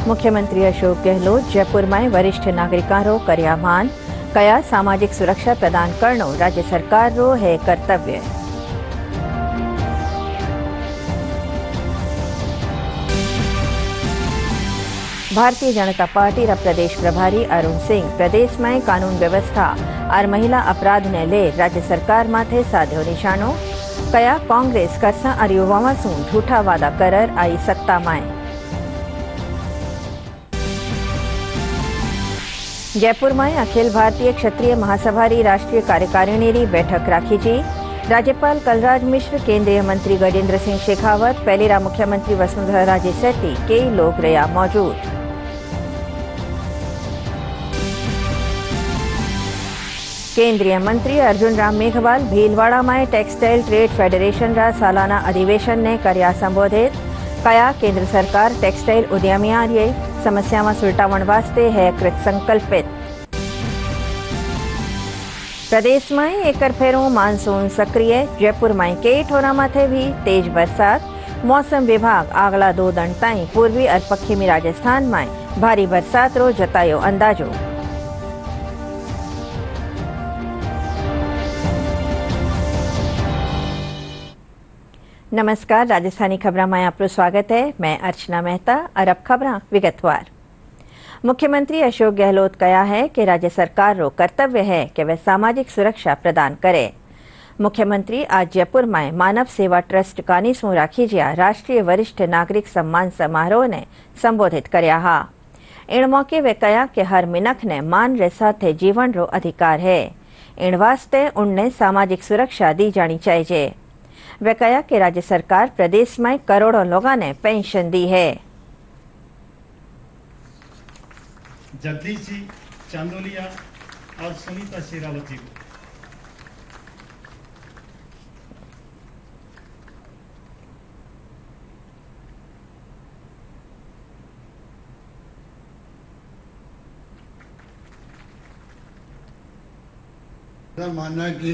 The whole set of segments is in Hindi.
मुख्यमंत्री अशोक गहलोत जयपुर में वरिष्ठ नागरिकों कर्या मान कया सामाजिक सुरक्षा प्रदान करनो राज्य सरकार रो है कर्तव्य। भारतीय जनता पार्टी रा प्रदेश प्रभारी अरुण सिंह प्रदेश में कानून व्यवस्था और महिला अपराध ने ले राज्य सरकार माथे साध्यो निशानो। कया कांग्रेस करसा और युवाओं सु झूठा वादा करर आई सत्ता में। जयपुर में अखिल भारतीय क्षत्रिय महासभा री राष्ट्रीय कार्यकारिणी री बैठक राखी जी। राज्यपाल कलराज मिश्र, केंद्रीय मंत्री गजेंद्र सिंह शेखावत, पहलीरा मुख्यमंत्री वसुंधरा राजे सेठी कई लोग रहा मौजूद। केंद्रीय मंत्री अर्जुन राम मेघवाल भीलवाड़ा में टेक्सटाइल ट्रेड फेडरेशन रा सालाना अधिवेशन ने कर्या संबोधित। कया केंद्र सरकार टेक्सटाइल उद्यमियों री समस्याओं सुलटावण वास्ते है कृत संकल्पित। प्रदेश में एक फेरो मानसून सक्रिय। जयपुर में कई ठोरा माथे भी तेज बरसात। मौसम विभाग आगला 2 दिन ताई पूर्वी और पश्चिमी राजस्थान में भारी बरसात रो जतायो अंदाजो। नमस्कार, राजस्थानी खबरों में आपका स्वागत है। मैं अर्चना मेहता और अब खबरें विगतवार। मुख्यमंत्री अशोक गहलोत कहा है कि राज्य सरकार रो कर्तव्य है कि वह सामाजिक सुरक्षा प्रदान करे। मुख्यमंत्री आज जयपुर में मानव सेवा ट्रस्ट कानीसू राखी जिया राष्ट्रीय वरिष्ठ नागरिक सम्मान समारोह ने संबोधित करया हा। इन मौके वे कहा कि हर मिनख ने मान रे साथे जीवन रो अधिकार है। इन वास्ते उनने सामाजिक सुरक्षा दी जानी चाहिए। वे कहा कि राज्य सरकार प्रदेश में करोड़ों लोगों ने पेंशन दी है। जगदीश जी चांदोलिया और सुनीता शेरावत जी को मानना कि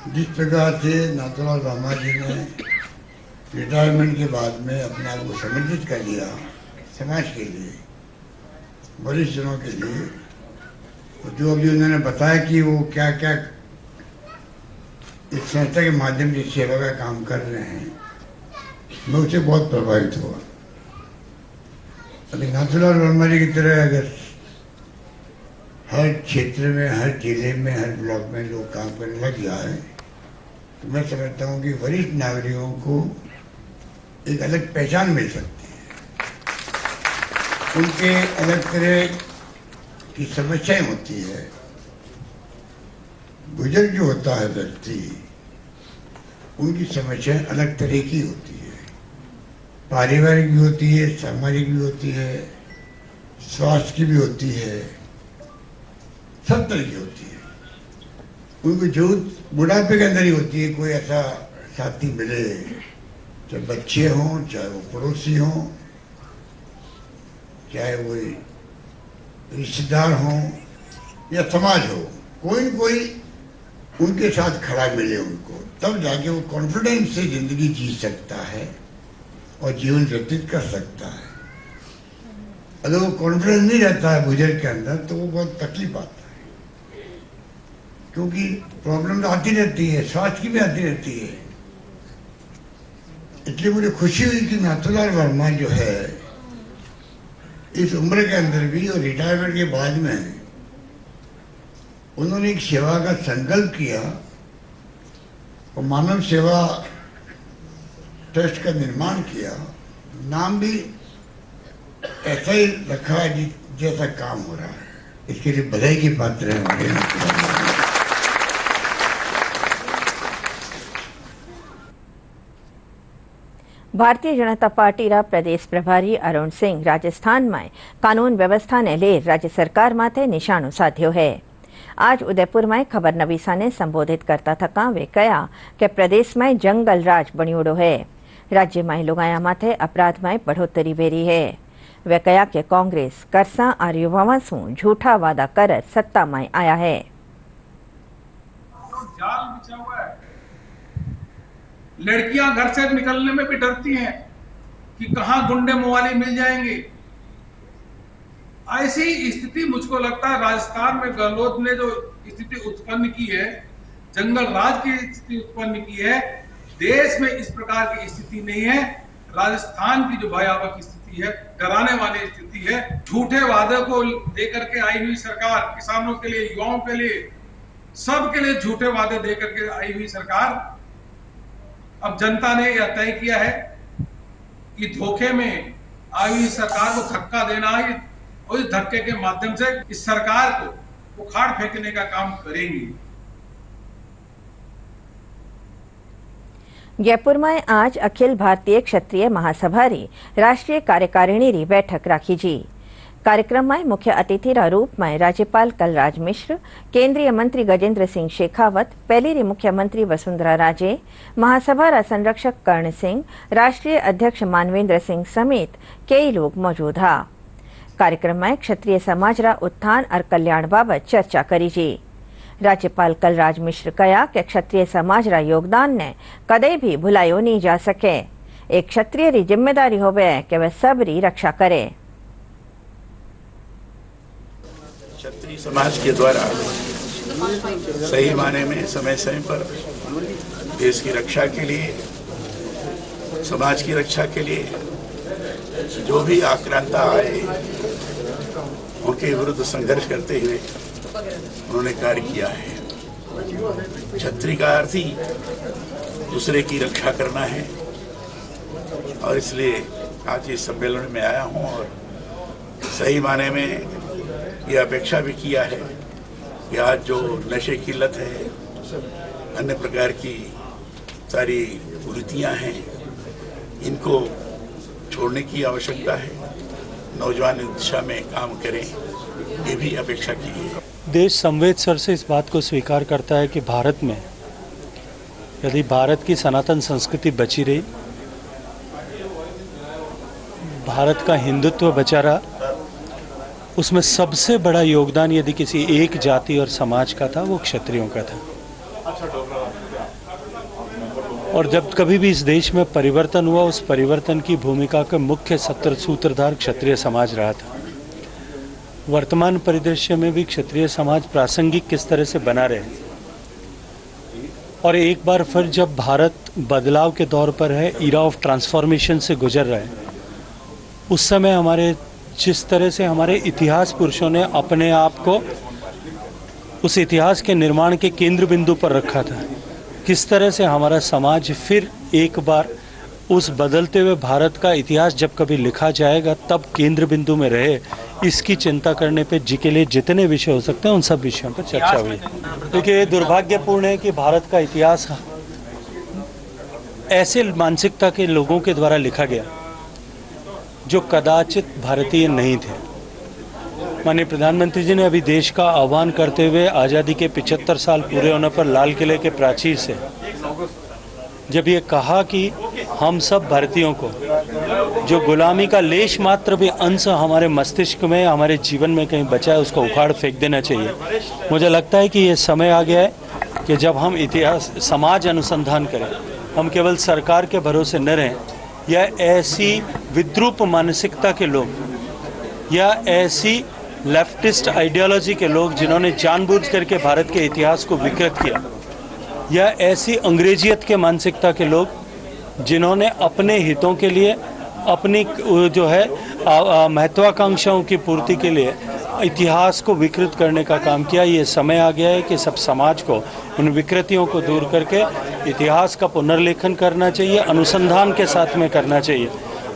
जिस प्रकार से नाथूराम वर्मा जी ने रिटायरमेंट के बाद में अपने आप को समर्पित कर दिया समाज के लिए, वरिष्ठ जनों के लिए, जो अभी उन्होंने बताया कि वो क्या क्या इस संस्था के माध्यम से सेवा का काम कर रहे हैं, मैं उससे बहुत प्रभावित हुआ। अभी नाथूराम वर्मा जी की तरह अगर हर क्षेत्र में, हर जिले में, हर ब्लॉक में लोग काम करने लग जाए तो मैं समझता हूँ कि वरिष्ठ नागरिकों को एक अलग पहचान मिल सकती है। उनके अलग तरह की समस्याएं होती है। बुजुर्ग जो होता है व्यक्ति, उनकी समस्याएं अलग तरह की होती है। पारिवारिक भी होती है, सामाजिक भी होती है, स्वास्थ्य की भी होती है, सब तरह की होती है। उनको जो बुढ़ापे के अंदर ही होती है। कोई ऐसा साथी मिले, चाहे बच्चे हों, चाहे वो पड़ोसी हों, चाहे वो रिश्तेदार हों या समाज हो, कोई न कोई उनके साथ खड़ा मिले उनको, तब जाके वो कॉन्फिडेंस से जिंदगी जी सकता है और जीवन व्यतीत कर सकता है। अगर वो कॉन्फिडेंस नहीं रहता है बुजुर्ग के अंदर तो वो बहुत तकलीफ आता है, क्योंकि प्रॉब्लम तो आती रहती है, स्वास्थ्य की भी आती रहती है। इसलिए मुझे खुशी हुई कि नाथूराम वर्मा जो है इस उम्र के अंदर भी और रिटायरमेंट के बाद में उन्होंने एक सेवा का संकल्प किया और मानव सेवा ट्रस्ट का निर्माण किया। नाम भी ऐसा ही रखा है जैसा काम हो रहा है। इसके लिए बधाई की पात्र है हमारे। भारतीय जनता पार्टी रा प्रदेश प्रभारी अरुण सिंह राजस्थान में कानून व्यवस्था ने ले राज्य सरकार माथे निशानो साध्यो है। आज उदयपुर में खबर नवीसा ने संबोधित करता थका वे कहा कि प्रदेश में जंगल राज बनियोड़ो है। राज्य में लोगाया माथे अपराध में बढ़ोतरी वेरी है। वे कहा कि कांग्रेस करसा और युवाओं सु झूठा वादा कर सत्ता में आया है। जाल बिछा हुआ है। लड़कियां घर से निकलने में भी डरती हैं कि कहां गुंडे मवाली मिल जाएंगे। ऐसी स्थिति मुझको लगता है राजस्थान में गहलोत ने जो स्थिति उत्पन्न की है, जंगल राज की स्थिति उत्पन्न की है, देश में इस प्रकार की स्थिति नहीं है। राजस्थान की जो भयावह स्थिति है, डराने वाली स्थिति है। झूठे वादे को लेकर के आई हुई सरकार, किसानों के लिए, युवाओं के लिए, सबके लिए झूठे वादे देकर के आई हुई सरकार, अब जनता ने यह तय किया है कि धोखे में आई हुई सरकार को धक्का देना है और इस धक्के के माध्यम से इस सरकार को उखाड़ फेंकने का काम करेंगे। जयपुर में आज अखिल भारतीय क्षत्रिय महासभा री राष्ट्रीय कार्यकारिणी री बैठक राखी जी। कार्यक्रम में मुख्य अतिथि रूप में राज्यपाल कलराज मिश्र, केंद्रीय मंत्री गजेंद्र सिंह शेखावत, पहली री मुख्यमंत्री वसुंधरा राजे, महासभा रा संरक्षक कर्ण सिंह, राष्ट्रीय अध्यक्ष मानवेंद्र सिंह समेत कई लोग मौजूद हा। कार्यक्रम में क्षत्रिय समाज रा उत्थान और कल्याण बाबत चर्चा करी जी। राज्यपाल कलराज मिश्र कहा कि क्षत्रिय समाज रा योगदान ने कदे भी भुलायो नहीं जा सके। एक क्षत्रिय री जिम्मेदारी होवे कि वह सबरी रक्षा करे। क्षत्रिय समाज के द्वारा सही माने में समय समय पर देश की रक्षा के लिए, समाज की रक्षा के लिए जो भी आक्रांता आए उनके विरुद्ध संघर्ष करते हुए उन्होंने कार्य किया है। क्षत्रिय का अर्थ ही दूसरे की रक्षा करना है और इसलिए आज इस सम्मेलन में आया हूं और सही माने में यह अपेक्षा भी किया है कि आज जो नशे की लत है, अन्य प्रकार की सारी कुरीतियां हैं, इनको छोड़ने की आवश्यकता है। नौजवान इस दिशा में काम करें, ये भी अपेक्षा की है। देश संवेदसर से इस बात को स्वीकार करता है कि भारत में यदि भारत की सनातन संस्कृति बची रही, भारत का हिंदुत्व बचा रहा, उसमें सबसे बड़ा योगदान यदि किसी एक जाति और समाज का था वो क्षत्रियों का था। और जब कभी भी इस देश में परिवर्तन हुआ, उस परिवर्तन की भूमिका का मुख्य सूत्रधार क्षत्रिय समाज रहा था। वर्तमान परिदृश्य में भी क्षत्रिय समाज प्रासंगिक किस तरह से बना रहे, और एक बार फिर जब भारत बदलाव के दौर पर है, ईरा ऑफ ट्रांसफॉर्मेशन से गुजर रहा है, उस समय हमारे जिस तरह से हमारे इतिहास पुरुषों ने अपने आप को उस इतिहास के निर्माण के केंद्र बिंदु पर रखा था, किस तरह से हमारा समाज फिर एक बार उस बदलते हुए भारत का इतिहास जब कभी लिखा जाएगा तब केंद्र बिंदु में रहे, इसकी चिंता करने पे जी के लिए जितने विषय हो सकते हैं उन सब विषयों पर चर्चा हुई। देखिए, ये दुर्भाग्यपूर्ण है कि भारत का इतिहास ऐसे मानसिकता के लोगों के द्वारा लिखा गया जो कदाचित भारतीय नहीं थे। माननीय प्रधानमंत्री जी ने अभी देश का आह्वान करते हुए आज़ादी के 75 साल पूरे होने पर लाल किले के प्राचीर से जब ये कहा कि हम सब भारतीयों को जो गुलामी का लेश मात्र भी अंश हमारे मस्तिष्क में, हमारे जीवन में कहीं बचा है, उसको उखाड़ फेंक देना चाहिए। मुझे लगता है कि ये समय आ गया है कि जब हम इतिहास समाज अनुसंधान करें, हम केवल सरकार के भरोसे न रहें या ऐसी विद्रूप मानसिकता के लोग या ऐसी लेफ्टिस्ट आइडियोलॉजी के लोग जिन्होंने जानबूझ करके भारत के इतिहास को विकृत किया, या ऐसी अंग्रेजियत के मानसिकता के लोग जिन्होंने अपने हितों के लिए, अपनी जो है महत्वाकांक्षाओं की पूर्ति के लिए इतिहास को विकृत करने का काम किया। ये समय आ गया है कि सब समाज को उन विकृतियों को दूर करके इतिहास का पुनर्लेखन करना चाहिए, अनुसंधान के साथ में करना चाहिए,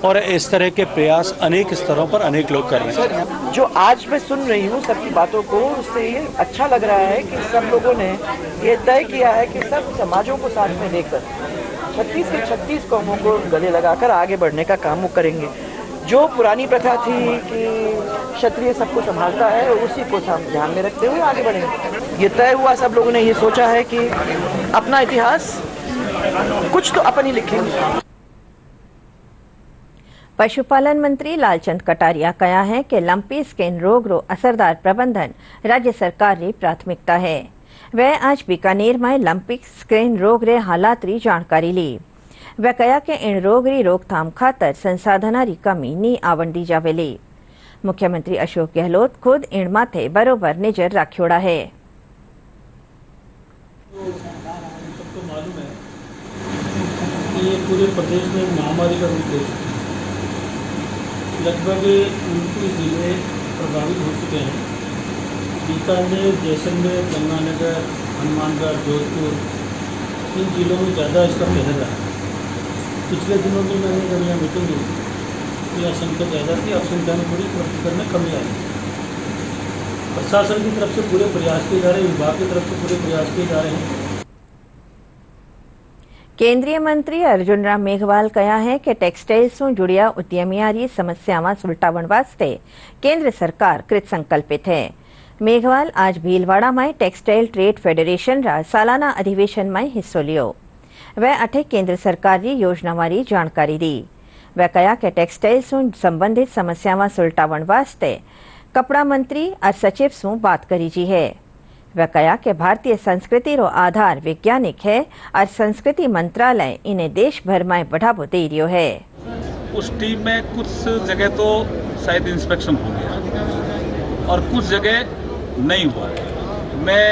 और इस तरह के प्रयास अनेक स्तरों पर अनेक लोग कर रहे हैं। जो आज मैं सुन रही हूँ सबकी बातों को, उससे ये अच्छा लग रहा है कि सब लोगों ने ये तय किया है कि सब समाजों को साथ में लेकर 36 के 36 कौमों को गले लगाकर आगे बढ़ने का काम वो करेंगे। जो पुरानी प्रथा थी कि क्षत्रिय सबको संभालता है, उसी को ध्यान में रखते हुए आगे बढ़ेंगे। ये तय हुआ, सब लोगों ने ये सोचा है कि अपना इतिहास कुछ तो अपन ही लिखेंगे। पशुपालन मंत्री लालचंद कटारिया कहा है कि लंपी स्किन रोग रो असरदार प्रबंधन राज्य सरकार की प्राथमिकता है। वह आज बीकानेर में लंपी स्किन रोग रे हालात री जानकारी ली। वे कया के इन रोगरी रोकथाम खातर संसाधनारी कमी नी आवंदी जावेली। मुख्यमंत्री अशोक गहलोत खुद इन माथे बरोबर नजर राख्योड़ा है। सबको मालूम है कि ये पूरे प्रदेश में महामारी का रूप ले चुकी है। लगभग 29 जिले प्रभावित हो चुके हैं। बीकानेर, जैसलमेर, गंगानगर, हनुमानगढ़, जोधपुर, इन जिलों में ज़्यादा इसका कहर रहा है। पिछले दिनों में मैंने जब यहाँ मीटिंग ली तो यह संख्या ज़्यादा थी, अब संख्या में थोड़ी प्रतिकर में कमी आई। प्रशासन की तरफ से पूरे प्रयास किए जा रहे हैं, विभाग की तरफ से पूरे प्रयास किए जा रहे हैं। केंद्रीय मंत्री अर्जुन राम मेघवाल कहा है कि टेक्सटाइल से जुड़िया उद्यमियारी समस्याओं सुलटावण वास्ते केंद्र सरकार कृत संकल्पित है। मेघवाल आज भीलवाड़ा में टेक्सटाइल ट्रेड फेडरेशन रा सालाना अधिवेशन में हिस्सो लियो। वह अठे केंद्र सरकार की योजनावारी जानकारी दी। वह कहा कि टेक्सटाइल से संबंधित समस्याओं सुलटावण वास्ते कपड़ा मंत्री और सचिव से बात करी जी है। वह कहा कि भारतीय संस्कृति रो आधार वैज्ञानिक है और संस्कृति मंत्रालय इन्हें देश भर में बढ़ावो दे रियो है। उस टीम में कुछ जगह तो शायद इंस्पेक्शन हो गया और कुछ जगह नहीं हुआ। मैं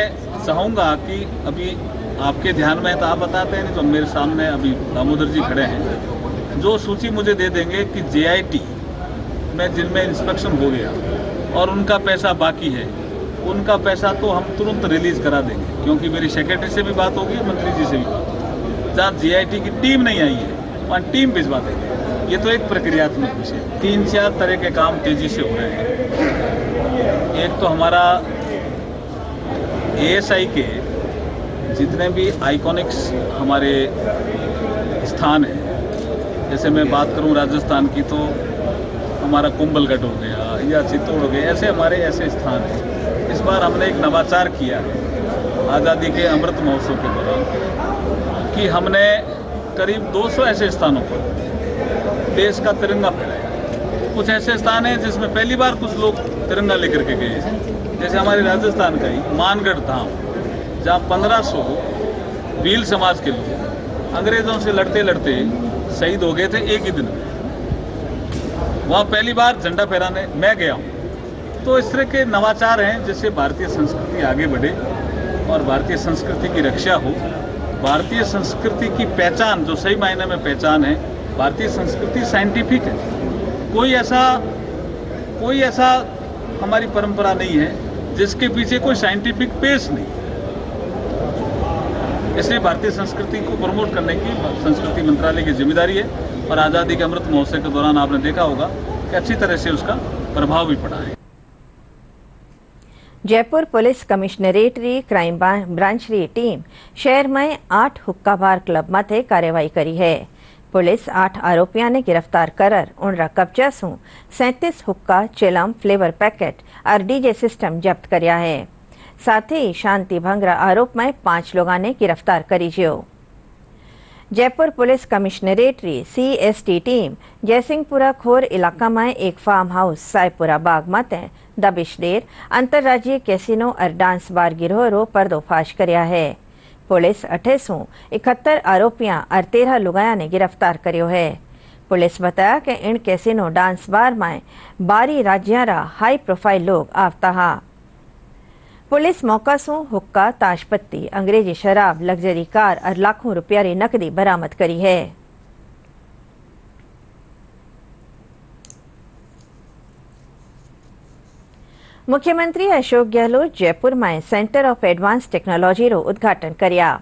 चाहूँगा कि अभी आपके ध्यान में तो आप बताते हैं, नहीं तो मेरे सामने अभी दामोदर जी खड़े हैं जो सूची मुझे दे देंगे कि JIT में जिनमें इंस्पेक्शन हो गया और उनका पैसा बाकी है, उनका पैसा तो हम तुरंत रिलीज करा देंगे, क्योंकि मेरी सेक्रेटरी से भी बात होगी, मंत्री जी से भी बात होगी। जहाँ JIT की टीम नहीं आई है वहाँ टीम भिजवा देंगे। ये तो एक प्रक्रियात्मक विषय। 3-4 तरह के काम तेजी से हो रहे हैं। एक तो हमारा ASI के जितने भी आइकॉनिक्स हमारे स्थान हैं, जैसे मैं बात करूं राजस्थान की तो हमारा कुंभलगढ़ हो गया या चित्तौड़ हो गया, ऐसे हमारे ऐसे स्थान हैं। इस बार हमने एक नवाचार किया है आज़ादी के अमृत महोत्सव के दौरान कि हमने करीब 200 ऐसे स्थानों पर देश का तिरंगा फहराया। कुछ ऐसे स्थान हैं जिसमें पहली बार कुछ लोग तिरंगा लेकर के गए हैं, जैसे हमारे राजस्थान का ही मानगढ़ धाम, जहाँ 1500 भील समाज के लोग अंग्रेजों से लड़ते लड़ते शहीद हो गए थे एक ही दिन में। वहाँ पहली बार झंडा फहराने मैं गया हूँ। तो इस तरह के नवाचार हैं जिससे भारतीय संस्कृति आगे बढ़े और भारतीय संस्कृति की रक्षा हो। भारतीय संस्कृति की पहचान जो सही मायने में पहचान है, भारतीय संस्कृति साइंटिफिक है। कोई ऐसा हमारी परंपरा नहीं है जिसके पीछे कोई साइंटिफिक बेस नहीं। इसलिए भारतीय संस्कृति को प्रमोट करने की संस्कृति मंत्रालय की जिम्मेदारी है और आज़ादी के अमृत महोत्सव के दौरान आपने देखा होगा कि अच्छी तरह से उसका प्रभाव भी पड़ा है। जयपुर पुलिस कमिश्नरेट री क्राइम ब्रांच री टीम शहर में 8 हुक्का बार क्लब माथे कार्यवाही करी है। पुलिस 8 आरोपियों ने गिरफ्तार कर उनका कब्जा से 37 हुक्का, चिलम, फ्लेवर पैकेट और DJ सिस्टम जब्त करया है। साथ ही शांति भंग आरोप में 5 लोगों ने गिरफ्तार करी जियो। जयपुर पुलिस कमिश्नरेट री CST टीम जयसिंहपुरा खोर इलाका में एक फार्म हाउस सायपुरा बाग माते दबिश देर अंतर्राज्यीय कैसीनो और डांस बार गिरोह रो पर्दोफाश करया है। पुलिस 871 आरोपियां और 13 लुगाया ने गिरफ्तार करियो है। पुलिस बताया कि इन कैसीनो डांस बार में 12 राज्यों रा हाई प्रोफाइल लोग आवता हा। पुलिस मौका से हुक्का, ताशपत्ती, अंग्रेजी शराब, लग्जरी कार और लाखों रुपया री नकदी बरामद करी है। मुख्यमंत्री अशोक गहलोत जयपुर में सेंटर ऑफ एडवांस टेक्नोलॉजी रो उद्घाटन करया।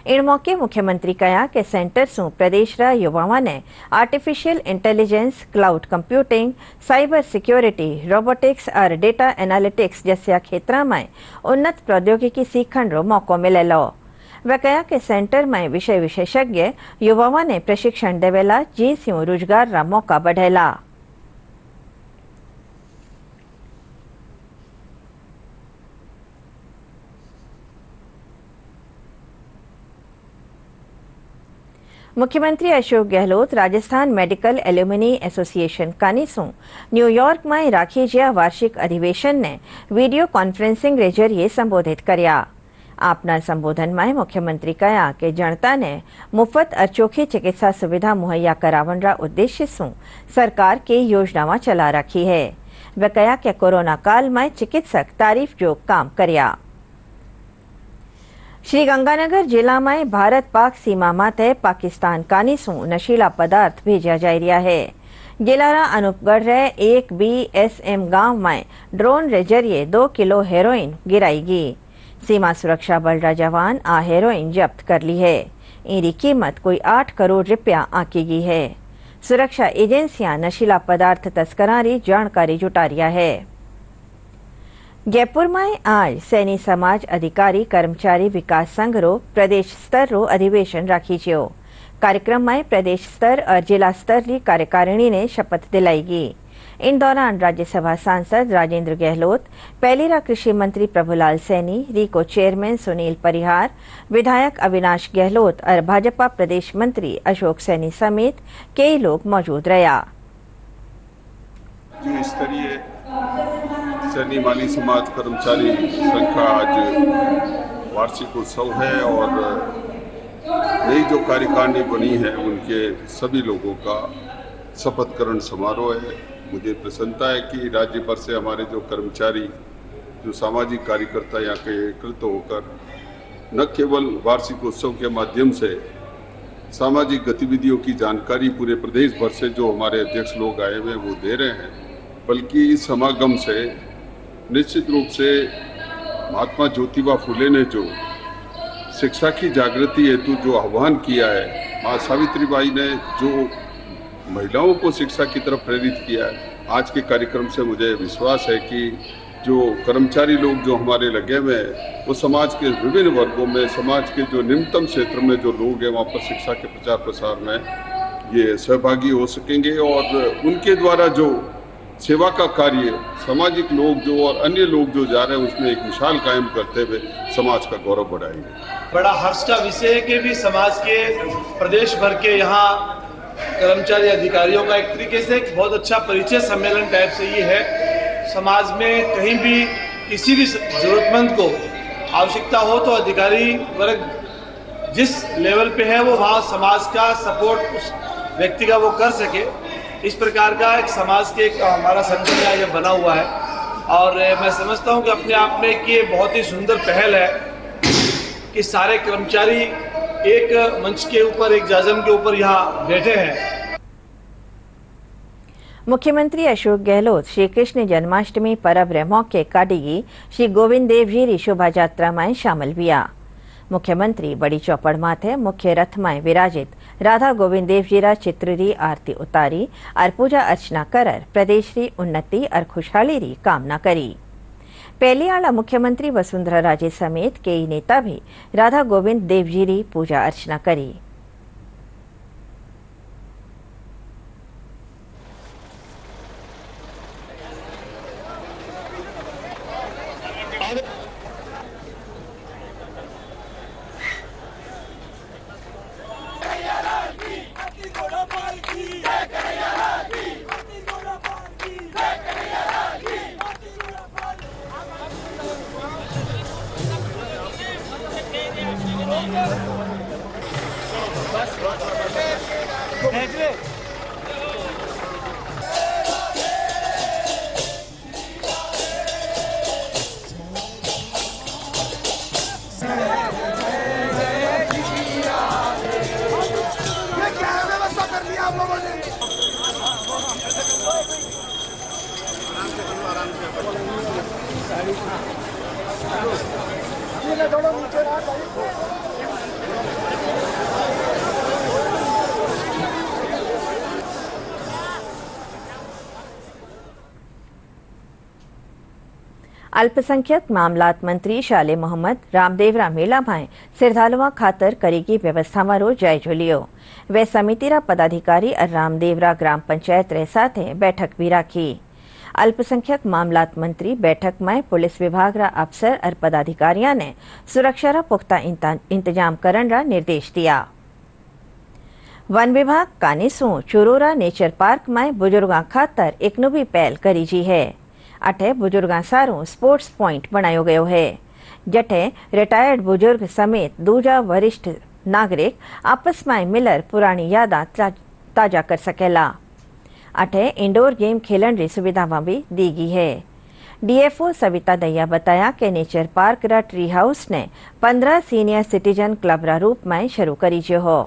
इन मौके मुख्यमंत्री कहा कि सेंटर से प्रदेश रा युवाओं ने artificial intelligence, cloud computing, cyber security, robotics और डेटा एनालिटिक्स जैसे क्षेत्रों में उन्नत प्रौद्योगिकी सीखने रो मौको मिलेलो। वह कहा कि सेंटर में विषय विशेषज्ञ युवाओं ने प्रशिक्षण देवेला जिस रोजगार रा मौका बढ़ेला। मुख्यमंत्री Ashok Gehlot Rajasthan medical alumni association कानीसू न्यूयॉर्क में राखी जिया वार्षिक अधिवेशन ने वीडियो कॉन्फ्रेंसिंग रे जरिए संबोधित करया। आपना संबोधन में मुख्यमंत्री कहा कि जनता ने मुफ्त और चोखी चिकित्सा सुविधा मुहैया करावन रा उद्देश्य से सरकार की योजनावां चला रखी है। वे कहा कि कोरोना काल में चिकित्सक तारीफ जो काम कर्या। श्रीगंगानगर जिला में भारत पाक सीमा माथे पाकिस्तान कानी सु नशीला पदार्थ भेजा जा रहा है। गेलारा अनूपगढ़ रे एक BSM गांव में ड्रोन रे जरिए 2 किलो हेरोइन गिराईगी। सीमा सुरक्षा बल रा जवान आ हेरोइन जब्त कर ली है। इनकी कीमत कोई 8 करोड़ रुपया आंकीगी है। सुरक्षा एजेंसियां नशीला पदार्थ तस्करारी जानकारी जुटा रहा है। जयपुर में आज सैनी समाज अधिकारी कर्मचारी विकास संघ रो प्रदेश स्तर रो अधिवेशन राखी छो। कार्यक्रम में प्रदेश स्तर और जिला स्तर की कार्यकारिणी ने शपथ दिलाईगी। इन दौरान राज्यसभा सांसद राजेंद्र गहलोत, पहलीरा कृषि मंत्री प्रभुलाल सैनी, रीको चेयरमैन सुनील परिहार, विधायक अविनाश गहलोत और भाजपा प्रदेश मंत्री अशोक सैनी समेत कई लोग मौजूद रहा। स्तरीय सैनी माली समाज कर्मचारी संघ का आज वार्षिक उत्सव है और नई जो कार्यकारिणी बनी है उनके सभी लोगों का शपथ ग्रहण समारोह है। मुझे प्रसन्नता है कि राज्य भर से हमारे जो कर्मचारी, जो सामाजिक कार्यकर्ता यहाँ के एकत्रित होकर न केवल वार्षिक उत्सव के माध्यम से सामाजिक गतिविधियों की जानकारी पूरे प्रदेश भर से जो हमारे अध्यक्ष लोग आए हुए वो दे रहे हैं, बल्कि इस समागम से निश्चित रूप से महात्मा ज्योतिबा फुले ने जो शिक्षा की जागृति हेतु जो आह्वान किया है, माँ सावित्रीबाई ने जो महिलाओं को शिक्षा की तरफ प्रेरित किया है, आज के कार्यक्रम से मुझे विश्वास है कि जो कर्मचारी लोग जो हमारे लगे हुए हैं वो समाज के विभिन्न वर्गों में, समाज के जो निम्नतम क्षेत्र में जो लोग हैं वहाँ पर शिक्षा के प्रचार प्रसार में ये सहभागी हो सकेंगे और उनके द्वारा जो सेवा का कार्य सामाजिक लोग जो और अन्य लोग जो जा रहे हैं उसमें एक मिसाल कायम करते हुए समाज का गौरव बढ़ाएंगे। बड़ा हर्ष का विषय है कि भी समाज के प्रदेश भर के यहाँ कर्मचारी अधिकारियों का एक तरीके से एक बहुत अच्छा परिचय सम्मेलन टाइप से ये है। समाज में कहीं भी किसी भी जरूरतमंद को आवश्यकता हो तो अधिकारी वर्ग जिस लेवल पे है वो वहाँ समाज का सपोर्ट उस व्यक्ति का वो कर सके, इस प्रकार का एक समाज के एक हमारा संगठन ये बना हुआ है। और मैं समझता हूँ कि अपने आप में कि ये बहुत ही सुंदर पहल है कि सारे कर्मचारी एक मंच के ऊपर, एक जाजम के ऊपर यहाँ बैठे हैं। मुख्यमंत्री अशोक गहलोत श्री कृष्ण जन्माष्टमी पर्व रे मौके काढ़ी श्री गोविंद देव जी री शोभा यात्रा में शामिल हुआ। मुख्यमंत्री बड़ी चौपड़ माथे मुख्य रथ में विराजित राधा गोविंद देव जी रा चित्र री आरती उतारी और पूजा अर्चना कर प्रदेश री उन्नति और खुशहाली री कामना करी। पहली आला मुख्यमंत्री वसुंधरा राजे समेत कई नेता भी राधा गोविंद देव जी री पूजा अर्चना करी। अल्पसंख्यक मामलात मंत्री शाले मोहम्मद रामदेवरा मेला में श्रद्धालुओं खातर करेगी व्यवस्था में रोज जायजो लियो। वे समितिरा पदाधिकारी और रामदेवरा ग्राम पंचायत रे साथे बैठक भी राखी। अल्पसंख्यक मामलात मंत्री बैठक में पुलिस विभाग रा अफसर और पदाधिकारियों ने सुरक्षा रा पुख्ता इंतजाम करन रा निर्देश दिया। वन विभाग कानीसू चुरोरा नेचर पार्क में बुजुर्गों खातर एक भी पहल करी जी है। अठे बुजुर्गों सारू स्पोर्ट्स पॉइंट बनायो गयो है। जठे रिटायर्ड बुजुर्ग समेत दूजा वरिष्ठ नागरिक आपस में मिलर पुरानी यादा ताजा कर सकेला। अठे इंडोर गेम खेलन री सुविधा भी दी गई है। डीएफओ सविता दैया बताया कि नेचर पार्क रा ट्री हाउस ने 15 सीनियर सिटीजन क्लब रा रूप में शुरू करी जो हो।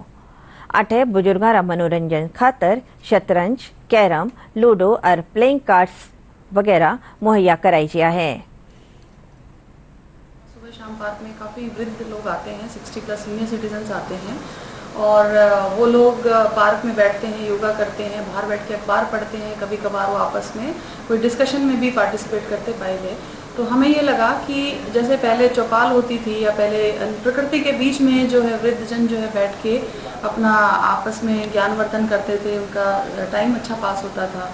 अठे बुजुर्गा रा मनोरंजन खातर शतरंज, कैरम, लूडो और प्लेइंग कार्ड्स वगैरह मुहैया कराई गया है। सुबह शाम पार्क में काफ़ी वृद्ध लोग आते हैं, 60+ सीनियर सिटीजन्स आते हैं और वो लोग पार्क में बैठते हैं, योगा करते हैं, बाहर बैठ के अखबार पढ़ते हैं, कभी कभार वो आपस में कोई डिस्कशन में भी पार्टिसिपेट करते पाए गए। तो हमें ये लगा कि जैसे पहले चौपाल होती थी या पहले प्रकृति के बीच में जो है वृद्धजन जो है बैठ के अपना आपस में ज्ञानवर्धन करते थे, उनका टाइम अच्छा पास होता था।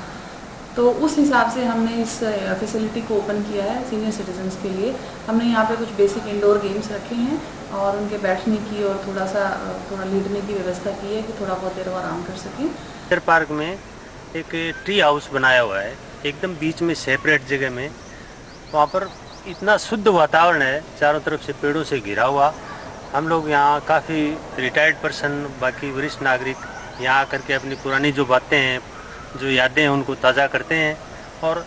तो उस हिसाब से हमने इस फैसिलिटी को ओपन किया है सीनियर सिटीजन्स के लिए। हमने यहाँ पे कुछ बेसिक इंडोर गेम्स रखे हैं और उनके बैठने की और थोड़ा लेटने की व्यवस्था की है कि थोड़ा बहुत देर आराम कर सकें। नेचर पार्क में एक ट्री हाउस बनाया हुआ है, एकदम बीच में सेपरेट जगह में। वहाँ पर इतना शुद्ध वातावरण है, चारों तरफ से पेड़ों से घिरा हुआ। हम लोग यहाँ काफ़ी रिटायर्ड पर्सन, बाकी वरिष्ठ नागरिक यहाँ आकर के अपनी पुरानी जो बातें हैं, जो यादें हैं, उनको ताज़ा करते हैं और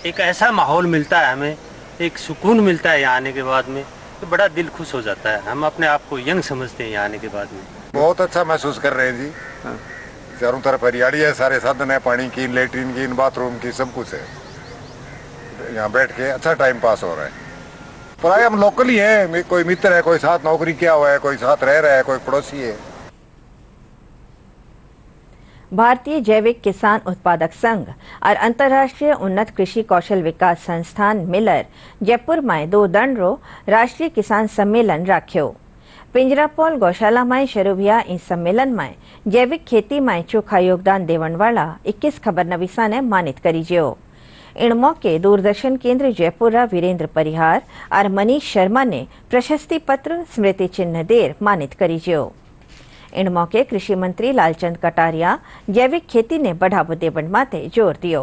एक ऐसा माहौल मिलता है, हमें एक सुकून मिलता है यहाँ आने के बाद में, तो बड़ा दिल खुश हो जाता है। हम अपने आप को यंग समझते हैं यहाँ आने के बाद में। बहुत अच्छा महसूस कर रहे हैं जी। चारों तरफ हरियाली है, सारे साधन है, पानी की, लेटरिन की, बाथरूम की, सब कुछ है। यहाँ बैठ के अच्छा टाइम पास हो रहा है। प्राय हम लोकल ही है, कोई मित्र है, कोई साथ नौकरी किया हुआ है, कोई साथ रह रहा है, कोई पड़ोसी है। भारतीय जैविक किसान उत्पादक संघ और अंतर्राष्ट्रीय उन्नत कृषि कौशल विकास संस्थान मिलर जयपुर में 2 दिन रो राष्ट्रीय किसान सम्मेलन राख्यो। पिंजरापोल गौशाला में शुरू हुआ इस सम्मेलन में जैविक खेती में चोखा योगदान देवन वाला 21 खबरनवीसा ने मानित करी जो। इन मौके दूरदर्शन केंद्र जयपुर वीरेंद्र परिहार और मनीष शर्मा ने प्रशस्ति पत्र, स्मृति चिन्ह देर मानित करी जो। इन मौके कृषि मंत्री लालचंद कटारिया जैविक खेती ने बढ़ावो देवन माटे जोर दियो।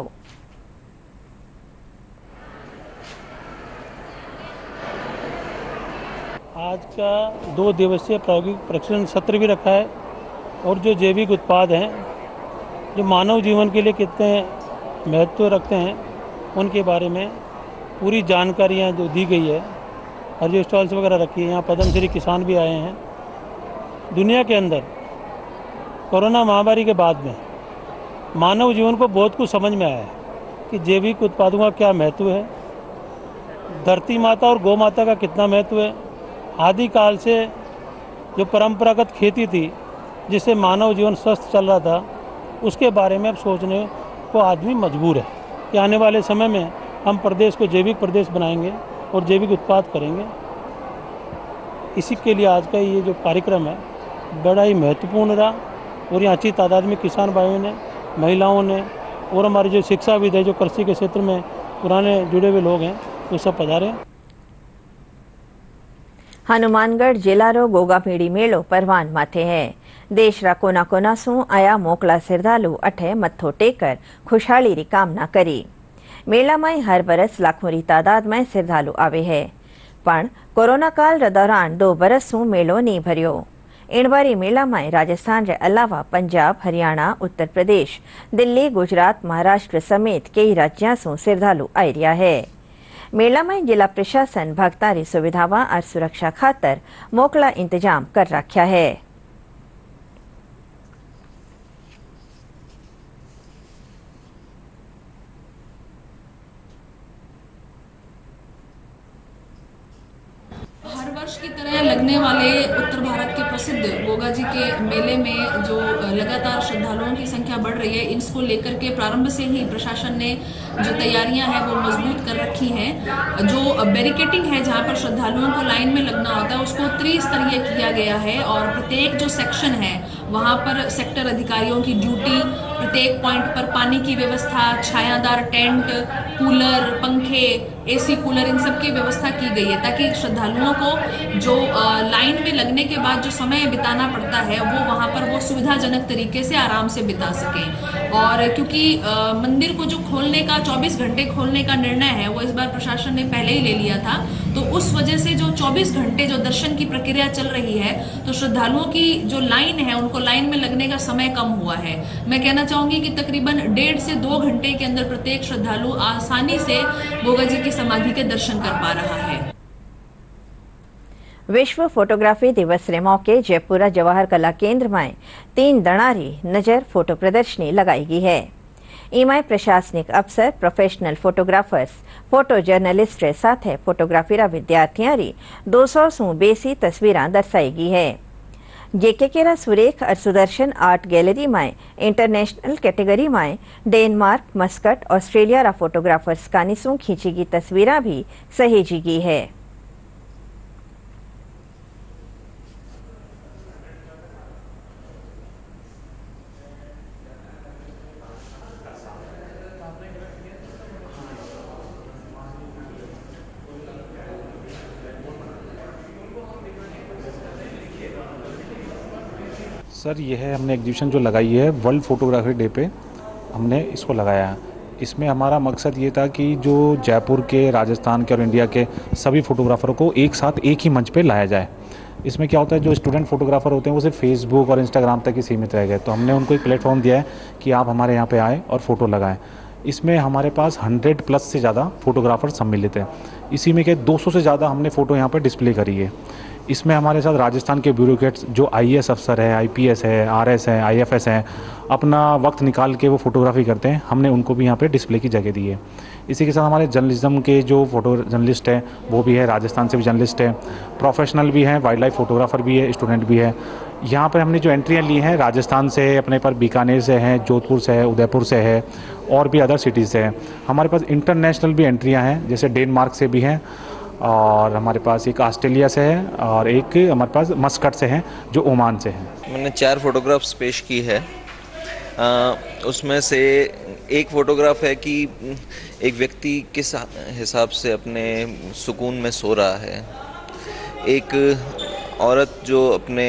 आज का 2 दिवसीय प्रायोगिक प्रशिक्षण सत्र भी रखा है और जो जैविक उत्पाद हैं, जो मानव जीवन के लिए कितने महत्व रखते हैं, उनके बारे में पूरी जानकारियाँ जो दी गई है और जो स्टॉल्स वगैरह रखी है। यहाँ पद्मश्री किसान भी आए हैं। दुनिया के अंदर कोरोना महामारी के बाद में मानव जीवन को बहुत कुछ समझ में आया है कि जैविक उत्पादों का क्या महत्व है, धरती माता और गौ माता का कितना महत्व है। आदिकाल से जो परंपरागत खेती थी जिससे मानव जीवन स्वस्थ चल रहा था, उसके बारे में अब सोचने को आदमी मजबूर है कि आने वाले समय में हम प्रदेश को जैविक प्रदेश बनाएंगे और जैविक उत्पाद करेंगे। इसी के लिए आज का ये जो कार्यक्रम है बड़ा ही महत्वपूर्ण रहा और यहाँ अच्छी तादाद में किसान भाइयों ने, महिलाओं ने और हमारे जो शिक्षाविद है, जो कृषि के क्षेत्र में पुराने जुड़े हुए लोग हैं, वो सब पधारे। हनुमानगढ़ जिला रो गोगा पीड़ी मेलो परवान माथे है। देश रा कोना कोना सु आया मोकला श्रद्धालु अठे मत्थो टेकर खुशहाली री कामना करी। मेला में हर बरस लाखों री तादाद में श्रद्धालु आवे है, पण कोरोना काल रे दौरान 2 बरस सु मेलो नहीं भरियो। इन बारी मेला में राजस्थान रे अलावा पंजाब, हरियाणा, उत्तर प्रदेश, दिल्ली, गुजरात, महाराष्ट्र समेत कई राज्यों सु श्रद्धालु आई रहा है। मेला में जिला प्रशासन भक्तां री सुविधावां और सुरक्षा खातर मोकला इंतजाम कर रखा है। हर वर्ष की तरह लगने वाले उत्तर भारत के प्रसिद्ध गोगा जी के मेले में जो लगातार श्रद्धालुओं की संख्या बढ़ रही है, इसको लेकर के प्रारंभ से ही प्रशासन ने जो तैयारियां हैं वो मजबूत कर रखी हैं। जो बैरिकेटिंग है, जहां पर श्रद्धालुओं को लाइन में लगना होता है, उसको त्रिस्तरीय किया गया है और प्रत्येक जो सेक्शन है वहाँ पर सेक्टर अधिकारियों की ड्यूटी, प्रत्येक पॉइंट पर पानी की व्यवस्था, छायादार टेंट, कूलर, पंखे, एसी कूलर, इन सब की व्यवस्था की गई है ताकि श्रद्धालुओं को जो लाइन में लगने के बाद जो समय बिताना पड़ता है वो वहाँ पर वो सुविधाजनक तरीके से आराम से बिता सकें। और क्योंकि मंदिर को जो खोलने का 24 घंटे खोलने का निर्णय है वो इस बार प्रशासन ने पहले ही ले लिया था, तो उस वजह से जो 24 घंटे जो दर्शन की प्रक्रिया चल रही है तो श्रद्धालुओं की जो लाइन है उनको लाइन में लगने का समय कम हुआ है। मैं कहना चाहूंगी कि तकरीबन 1.5 से 2 घंटे के अंदर प्रत्येक श्रद्धालु आसानी से गोगा जी की समाधि के दर्शन कर पा रहा है। विश्व फोटोग्राफी दिवस के मौके जयपुरा जवाहर कला केंद्र में 3 दणारी नजर फोटो प्रदर्शनी लगाई गई है। ईमाय प्रशासनिक अफसर, प्रोफेशनल फोटोग्राफर्स, फोटो जर्नलिस्ट साथ फोटोग्राफी विद्यार्थियों 200 सु बेसी तस्वीर दर्शाई गई है। जेकेकेरा सुरेख और सुदर्शन आर्ट गैलरी में इंटरनेशनल कैटेगरी में डेनमार्क, मस्कट, ऑस्ट्रेलिया रा फोटोग्राफर्स कानिसों खींची गई तस्वीरें भी सहेजी गई है। सर ये है, हमने एग्जीबिशन जो लगाई है वर्ल्ड फोटोग्राफी डे पे हमने इसको लगाया है। इसमें हमारा मकसद ये था कि जो जयपुर के, राजस्थान के और इंडिया के सभी फोटोग्राफरों को एक साथ एक ही मंच पे लाया जाए। इसमें क्या होता है, जो स्टूडेंट फोटोग्राफर होते हैं वो सिर्फ फेसबुक और इंस्टाग्राम तक ही सीमित रह गए, तो हमने उनको एक प्लेटफॉर्म दिया है कि आप हमारे यहाँ पे आएँ और फ़ोटो लगाएँ। इसमें हमारे पास 100+ से ज़्यादा फोटोग्राफर सम्मिलित हैं। इसी में के 200 से ज़्यादा हमने फ़ोटो यहाँ पर डिस्प्ले करी है। इसमें हमारे साथ राजस्थान के ब्यूरोक्रेट्स जो IAS अफसर है, IPS है, RS है, IFS हैं, अपना वक्त निकाल के वो फोटोग्राफी करते हैं। हमने उनको भी यहाँ पे डिस्प्ले की जगह दी है। इसी के साथ हमारे जर्नलिज्म के जो फोटो जर्नलिस्ट है वो भी है, राजस्थान से भी जर्नलिस्ट है, प्रोफेशनल भी हैं, वाइल्ड लाइफ फोटोग्राफर भी है, स्टूडेंट भी है। यहाँ पर हमने जो एंट्रियाँ ली हैं राजस्थान से, अपने पर बीकानेर से हैं, जोधपुर से है, उदयपुर से है और भी अदर सिटीज़ से है। हमारे पास इंटरनेशनल भी एंट्रियाँ हैं, जैसे डेनमार्क से भी हैं और हमारे पास एक ऑस्ट्रेलिया से है और एक हमारे पास मस्कट से है जो ओमान से है। मैंने 4 फोटोग्राफ्स पेश की है। उसमें से एक फ़ोटोग्राफ है कि एक व्यक्ति किस हिसाब से अपने सुकून में सो रहा है, एक औरत जो अपने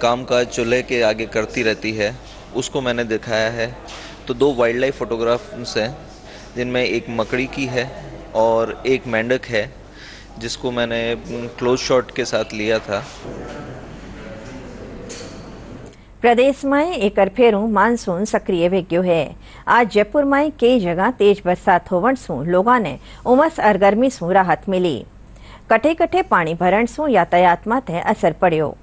कामकाज चूल्हे के आगे करती रहती है उसको मैंने दिखाया है। तो 2 वाइल्ड लाइफ फोटोग्राफ्स हैं जिनमें एक मकड़ी की है और एक मेंढक है जिसको मैंने क्लोज शॉट के साथ लिया था। प्रदेश में एक फेरू मानसून सक्रिय हो गयो है। आज जयपुर में कई जगह तेज बरसात होवन सु लोगों ने उमस और गर्मी सु राहत मिली। कठे कठे पानी भरण सु यातायात माथे असर पड़ो।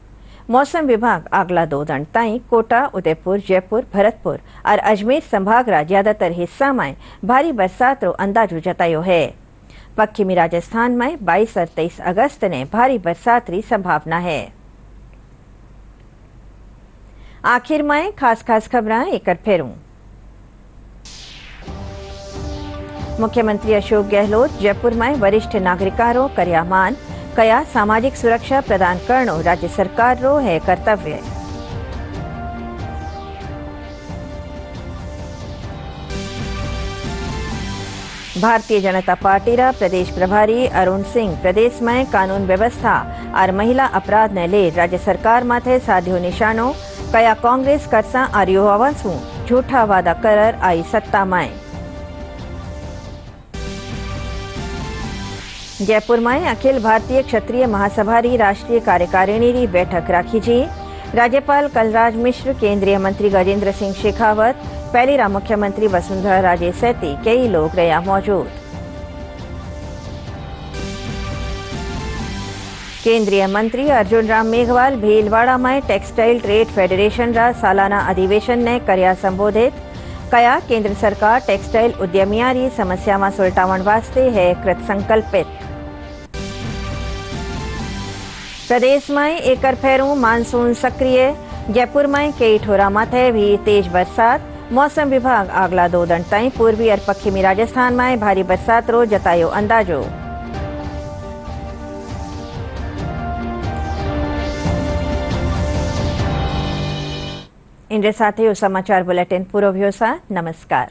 मौसम विभाग अगला 2 दिन ताई कोटा, उदयपुर, जयपुर, भरतपुर और अजमेर संभाग रा ज्यादातर हिस्सा में भारी बरसात रो अंदाजो जतायो है। पश्चिमी राजस्थान में 22 और 23 अगस्त ने भारी बरसात की संभावना है। आखिर में खास खबरें एक फेरू। मुख्यमंत्री अशोक गहलोत जयपुर में वरिष्ठ नागरिकों कर्या मान, कया सामाजिक सुरक्षा प्रदान करनो राज्य सरकार रो है कर्तव्य। भारतीय जनता पार्टी रा प्रदेश प्रभारी अरुण सिंह प्रदेश में कानून व्यवस्था और महिला अपराध ने ले राज्य सरकार माथे साध्यो निशानो, कया कांग्रेस करसा और युवा सु झूठा वादा कर आई सत्ता में। जयपुर में अखिल भारतीय क्षत्रिय महासभा री राष्ट्रीय कार्यकारिणी री बैठक राखी जी। राज्यपाल कलराज मिश्र, केंद्रीय मंत्री गजेंद्र सिंह शेखावत, पहली रा मुख्यमंत्री वसुंधरा राजे सहित कई लोग रहा मौजूद। केंद्रीय मंत्री अर्जुन राम मेघवाल भीलवाड़ा में टेक्सटाइल ट्रेड फेडरेशन रा सालाना अधिवेशन ने कर्या संबोधित, कया केंद्र सरकार टेक्सटाइल उद्यमियों री समस्या में सुलटावण वास्ते है कृत संकल्पित। प्रदेश में एक फेरू मानसून सक्रिय। जयपुर में कई ठोरा माथे भी तेज बरसात। मौसम विभाग अगला 2 दिन ताई पूर्वी और पश्चिमी राजस्थान में भारी बरसात रो जतायो अंदाजो। ઇન્દ્ર સાથે સમાચાર બુલેટિન પૂરો થયો છે. નમસ્કાર.